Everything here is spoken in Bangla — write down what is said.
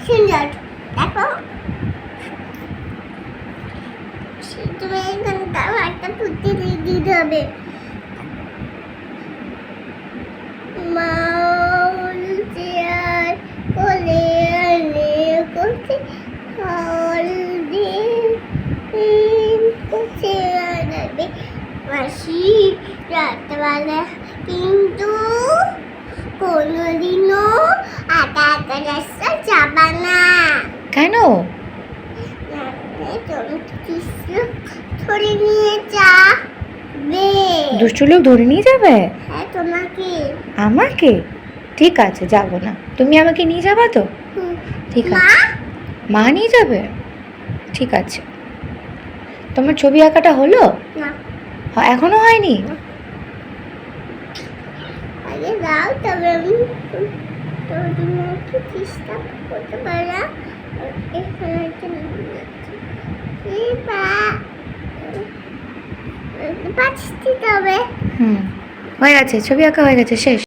সুন্দর দেখো তুমি এখানটা একটা পুঁতি দিতে হবে মাউল চেয়ার কোলে আনে কোচে হলদে কোচে আনবে মাসি রাতবেলা কিন্তু কোনোদিনও আটা আটা রাস্তা যাবা না কেন? ধরে নিয়ে যাবে দুষ্টু লোক ধরে নিয়ে যাবে? হ্যাঁ তোমাকে আমাকে? ঠিক আছে, যাব না। তুমি আমাকে নিয়ে যাবা তো? ঠিক আছে, মা নিয়ে যাবে? ঠিক আছে। তোমার ছবি আঁকাটা হলো? না এখনো হয়নি? আগে দাও তবে আমি তোমাকে ডিস্টার্ব করতে পারি না এখানে একটা পাচ্ছি তবে হয়ে গেছে, ছবি আঁকা হয়ে গেছে, শেষ।